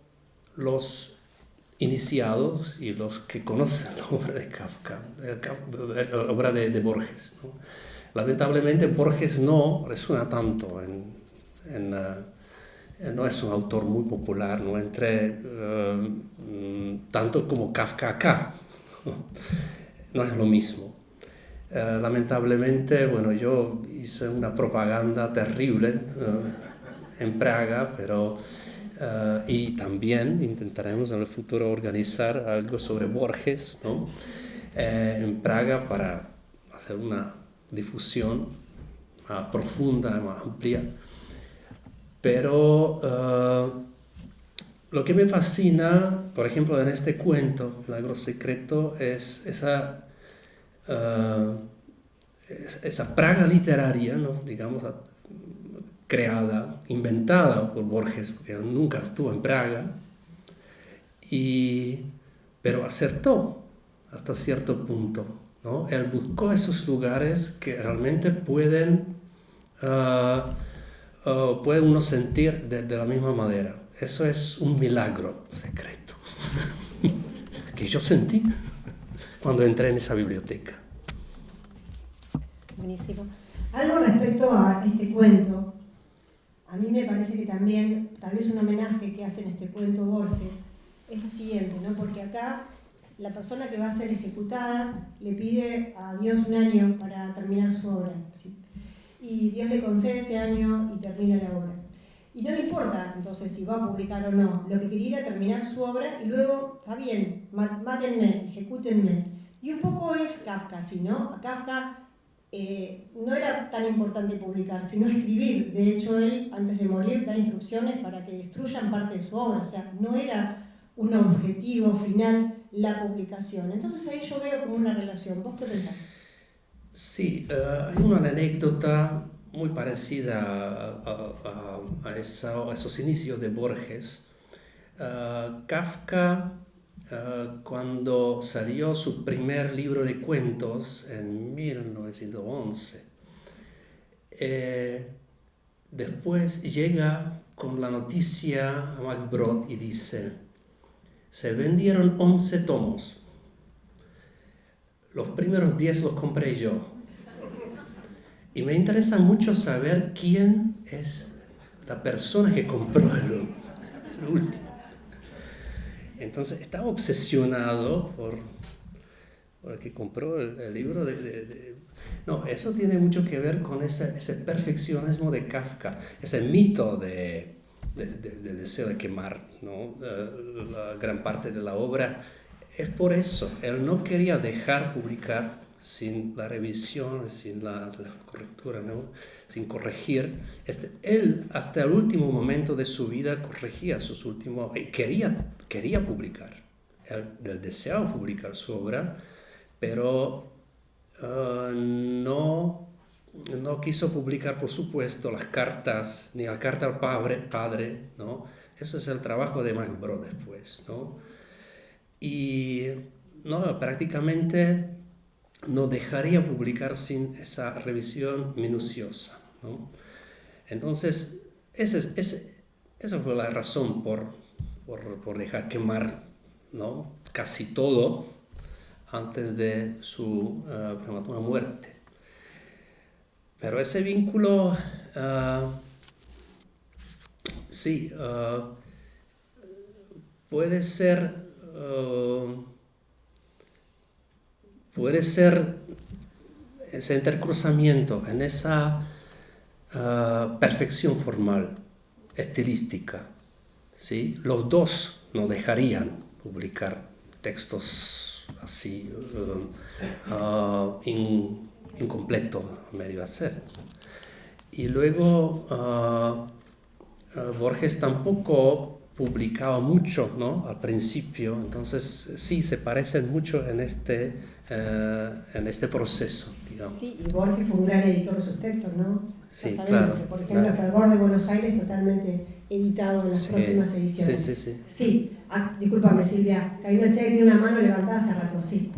los iniciados y los que conocen la obra de Kafka, la obra de Borges, ¿no? Lamentablemente Borges no resuena tanto, no es un autor muy popular, no tanto como Kafka acá, no es lo mismo. Lamentablemente, bueno, yo hice una propaganda terrible en Praga, pero y también intentaremos en el futuro organizar algo sobre Borges, ¿no? En Praga para hacer una difusión más profunda, más amplia. Pero lo que me fascina, por ejemplo, en este cuento, Milagro Secreto, es esa Praga literaria, ¿no? Digamos, creada, inventada por Borges, porque él nunca estuvo en Praga, pero acertó hasta cierto punto, ¿no? Él buscó esos lugares que realmente puede uno sentir de la misma manera. Eso es un milagro secreto que yo sentí cuando entré en esa biblioteca. Buenísimo. Algo respecto a este cuento, a mí me parece que también, tal vez un homenaje que hace en este cuento Borges, es lo siguiente, ¿no? Porque acá la persona que va a ser ejecutada le pide a Dios un año para terminar su obra, ¿sí? Y Dios le concede ese año y termina la obra. Y no le importa entonces si va a publicar o no, lo que quería era terminar su obra y luego, está bien, mátenme, ejecútenme. Y un poco es Kafka, ¿sí, no? A Kafka no era tan importante publicar, sino escribir. De hecho, él, antes de morir, da instrucciones para que destruyan parte de su obra. O sea, no era un objetivo final la publicación. Entonces ahí yo veo como una relación. ¿Vos qué pensás? Sí, hay una anécdota muy parecida a esos inicios de Borges. Kafka, cuando salió su primer libro de cuentos en 1911, después llega con la noticia a Max Brod y dice: se vendieron 11 tomos. Los primeros 10 los compré yo. Y me interesa mucho saber quién es la persona que compró el último. Entonces estaba obsesionado por el que compró el libro No, eso tiene mucho que ver con ese perfeccionismo de Kafka, ese mito del deseo de quemar, ¿no? La gran parte de la obra. Es por eso, él no quería dejar publicar sin la revisión, sin la correctura, ¿no? Sin corregir. Él hasta el último momento de su vida corregía sus últimos... Quería publicar, él deseaba publicar su obra, pero no quiso publicar, por supuesto, las cartas, ni la carta al padre, ¿no? Eso es el trabajo de Max Brod después, ¿no? Y no, prácticamente no dejaría publicar sin esa revisión minuciosa, ¿no? Entonces, esa fue la razón por dejar quemar, ¿no?, casi todo antes de su prematura muerte. Pero ese vínculo, sí, puede ser ese intercruzamiento en esa perfección formal, estilística, ¿sí? Los dos no dejarían publicar textos así incompletos, medio hacer. Y luego Borges tampoco publicaba mucho, ¿no?, al principio, entonces sí, se parecen mucho en este proceso, digamos. Sí, y Borges fue un gran editor de sus textos, ¿no? Sí, ya sabemos claro, que, por ejemplo, claro. El Fervor de Buenos Aires, totalmente editado en las próximas ediciones. Sí. Sí, discúlpame, Silvia, que ahí no sé, tiene una mano levantada hace rato, sí.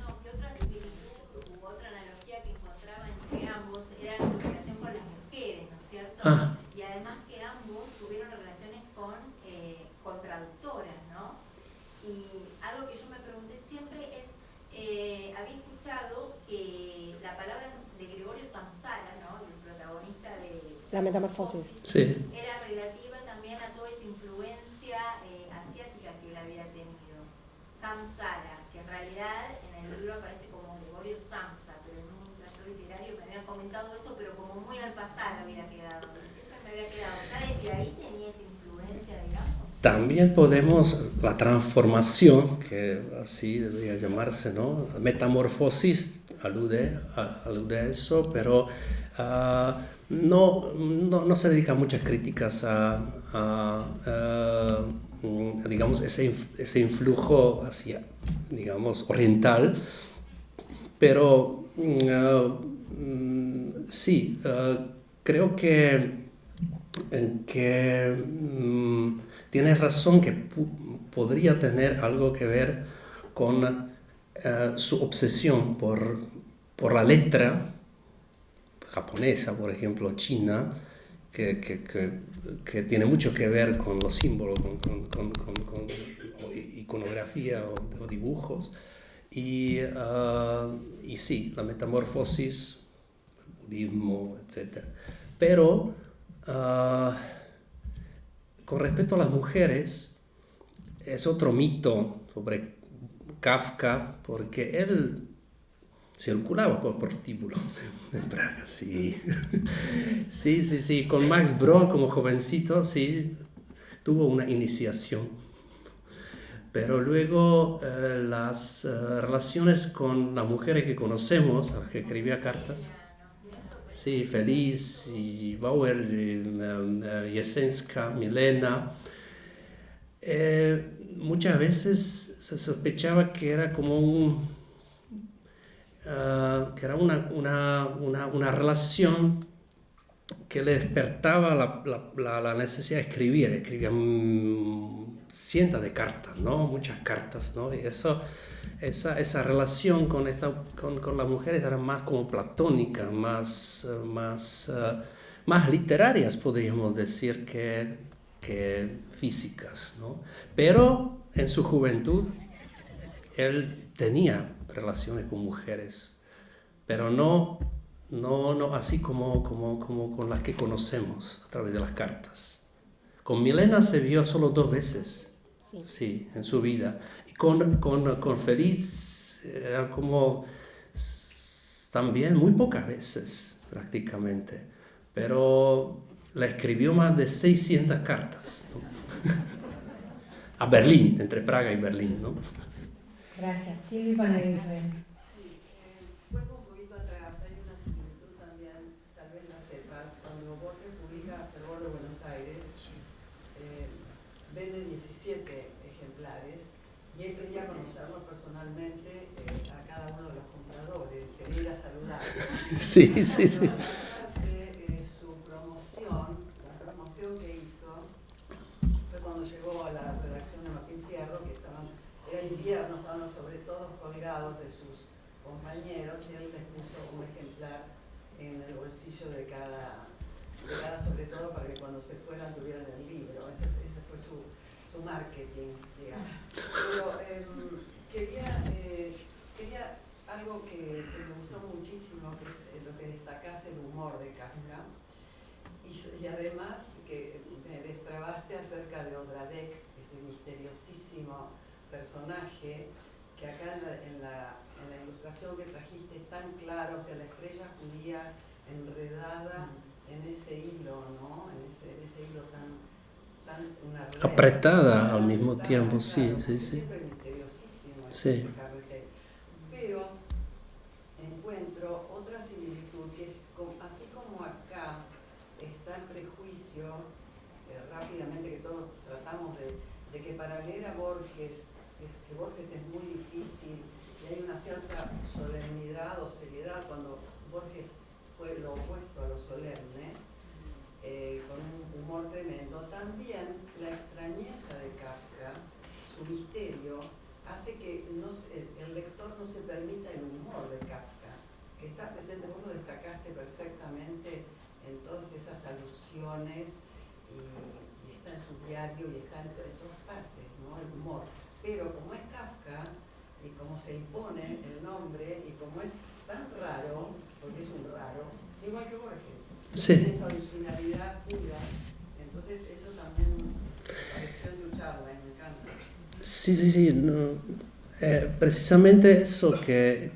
No, que otra similitud u otra analogía que encontraba entre ambos era la relación con las mujeres, ¿no es cierto? Y además que ambos tuvieron relaciones con traductoras, ¿no? Y algo que yo me pregunté siempre es, había escuchado que la palabra de Gregorio Samsara, ¿no?, el protagonista de La Metamorfosis, Sí. era relativa también a toda esa influencia asiática que él había tenido. Samsara, que en realidad en el libro aparece como Gregorio Samsa, pero en un taller literario me habían comentado eso, pero como muy al pasar había quedado. Siempre me había quedado. ¿Ya desde ahí tenía esa influencia, digamos? También podemos, la transformación, que así debería llamarse, ¿no? Metamorfosis alude a eso, pero no se dedica muchas críticas a digamos, ese influjo hacia, digamos, oriental, pero sí, creo que tienes razón que podría tener algo que ver con su obsesión por la letra japonesa, por ejemplo, china, que tiene mucho que ver con los símbolos, con iconografía o dibujos. Y sí, la metamorfosis, el budismo, etc. Pero con respecto a las mujeres, es otro mito sobre Kafka, porque él circulaba por prostíbulos en Praga, sí. Sí, con Max Brod como jovencito, sí, tuvo una iniciación. Pero luego las relaciones con las mujeres que conocemos, a las que escribía cartas, sí, Feliz, y Bauer, Jesenska, Milena, muchas veces se sospechaba que era como que era una relación que le despertaba la necesidad de escribir. Escribían cientos de cartas, ¿no? Muchas cartas, ¿no? Y esa relación con las mujeres era más como platónica, más literarias, podríamos decir, que físicas, ¿no? Pero en su juventud él tenía relaciones con mujeres, pero no así como con las que conocemos a través de las cartas. Con Milena se vio solo 2 veces, sí, en su vida. Y con Feliz era como también muy pocas veces, prácticamente. Pero le escribió más de 600 cartas, ¿no? A Berlín, entre Praga y Berlín, ¿no? Gracias. Silvia Panaguirre. Sí, vuelvo un poquito atrás, hay una similitud también, tal vez la sepas, cuando Borges publica Fervor de Buenos Aires, vende 17 ejemplares y él quería conocerlos personalmente a cada uno de los compradores, quería ir a saludar. Sí. Su promoción, la promoción que hizo, fue con Cristina Martín Fierro, que era invierno, estaban sobre todo colgados de sus compañeros, y él les puso un ejemplar en el bolsillo de cada sobre todo para que cuando se fueran tuvieran el libro. Ese fue su marketing, digamos. Pero quería algo que me gustó muchísimo, que es lo que destacás, el humor de Kafka, y además que me destrabaste acerca de Odradek, ese misteriosísimo personaje que acá en la ilustración que trajiste es tan claro, o sea, la estrella judía enredada en ese hilo, ¿no? En ese hilo tan una red, apretada al mismo tiempo, claro, sí. siempre misteriosísimo ese carrete. Pero encuentro otra similitud, que es así como acá está el prejuicio, rápidamente, que todos tratamos de que para leer a Borges, que Borges es muy difícil y hay una cierta solemnidad o seriedad cuando Borges fue lo opuesto a lo solemne, con un humor tremendo. También la extrañeza de Kafka, su misterio, hace que el lector no se permita el humor de Kafka, que está presente, vos lo destacaste perfectamente en todas esas alusiones, y está en su diario y está en todas partes, ¿no? El humor. Pero como es Kafka, y como se impone el nombre, y como es tan raro, porque es un raro, igual que Borges, tiene esa originalidad pura, entonces eso también me pareció en tu charla y me encanta. Sí, no, precisamente eso que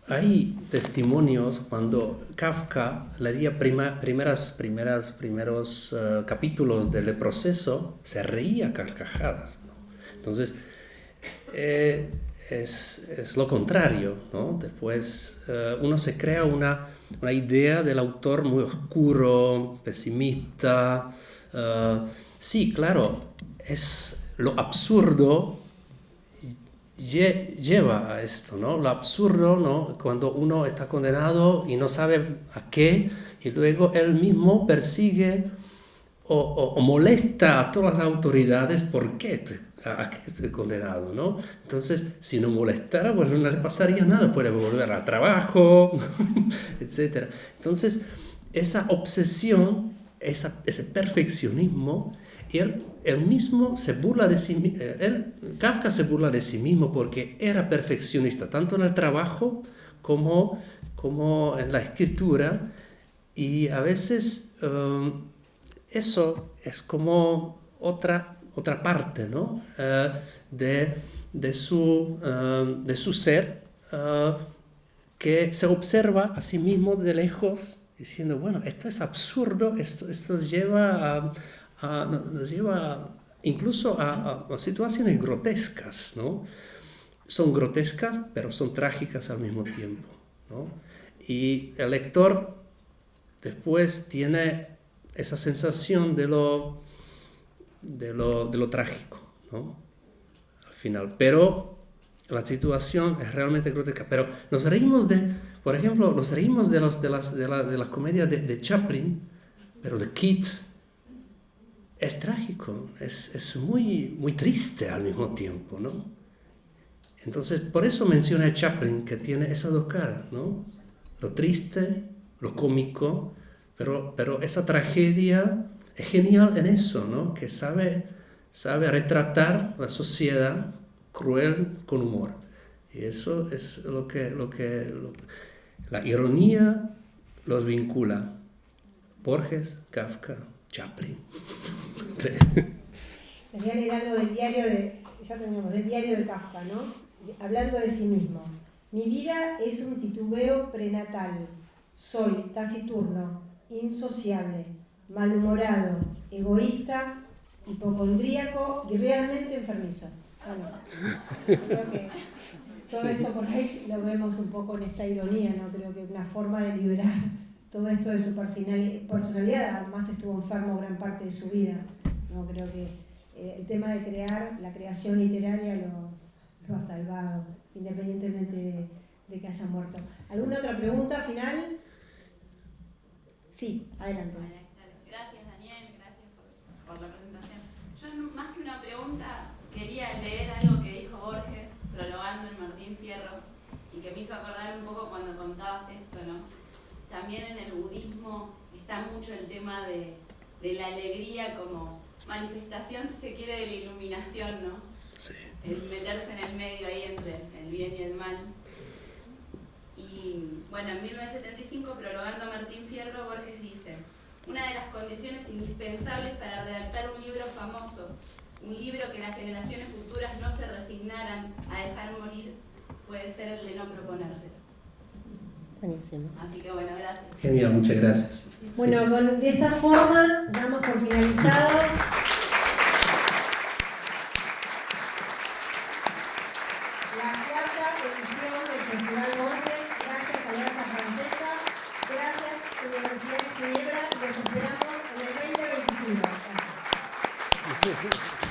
hay testimonios cuando Kafka leía primeros capítulos del proceso, se reía a carcajadas, ¿no? Entonces, es lo contrario, ¿no? Después uno se crea una idea del autor muy oscuro, pesimista. Sí, claro, es lo absurdo lleva a esto, ¿no? Lo absurdo, ¿no? Cuando uno está condenado y no sabe a qué, y luego él mismo persigue o molesta a todas las autoridades por qué a qué estoy condenado, ¿no? Entonces, si no molestara, pues no le pasaría nada, puede volver al trabajo, etc. Entonces, esa obsesión, ese perfeccionismo, él mismo se burla de sí mismo. Kafka se burla de sí mismo porque era perfeccionista, tanto en el trabajo como en la escritura, y a veces eso es como otra parte, ¿no? de su ser, que se observa a sí mismo de lejos, diciendo, bueno, esto es absurdo, esto nos lleva nos lleva incluso a situaciones grotescas, ¿no? Son grotescas, pero son trágicas al mismo tiempo, ¿no? Y el lector después tiene esa sensación de lo trágico, ¿no? Al final. Pero la situación es realmente grotesca. Pero nos reímos por ejemplo, nos reímos de las comedias de Chaplin, pero de Keats es trágico, es muy, muy triste al mismo tiempo, ¿no? Entonces, por eso menciona a Chaplin, que tiene esas dos caras, ¿no? Lo triste, lo cómico, pero esa tragedia es genial en eso, ¿no? Que sabe retratar la sociedad cruel con humor. Y eso es la ironía los vincula. Borges, Kafka, Chaplin. Quería leer algo del diario del diario de Kafka, ¿no? Hablando de sí mismo. Mi vida es un titubeo prenatal. Soy taciturno, insociable, malhumorado, egoísta, hipocondríaco y realmente enfermizo. Bueno, creo que todo esto por ahí lo vemos un poco en esta ironía, ¿no? Creo que una forma de liberar todo esto de su personalidad. Además estuvo enfermo gran parte de su vida, ¿no? Creo que el tema de crear, la creación literaria lo ha salvado, independientemente de que haya muerto. ¿Alguna otra pregunta final? Sí, adelante. Gracias, Daniel, gracias por la presentación. Yo pregunta, quería leer algo que dijo Borges, prologando el Martín Fierro, y que me hizo acordar un poco cuando contabas esto, ¿no? También en el budismo está mucho el tema de la alegría como manifestación, si se quiere, de la iluminación, ¿no? Sí. El meterse en el medio ahí entre el bien y el mal. Y bueno, en 1975, prologando a Martín Fierro, Borges dice: una de las condiciones indispensables para redactar un libro famoso, un libro que las generaciones futuras no se resignaran a dejar morir, puede ser el de no proponérselo. Buenísimo. Así que bueno, gracias. Genial, muchas gracias. Bueno, Sí. de esta forma damos por finalizado la cuarta edición del Festival Borges. Gracias a Alianza Francesa, gracias Universidad de Ginebra y los esperamos en el 2025. Gracias.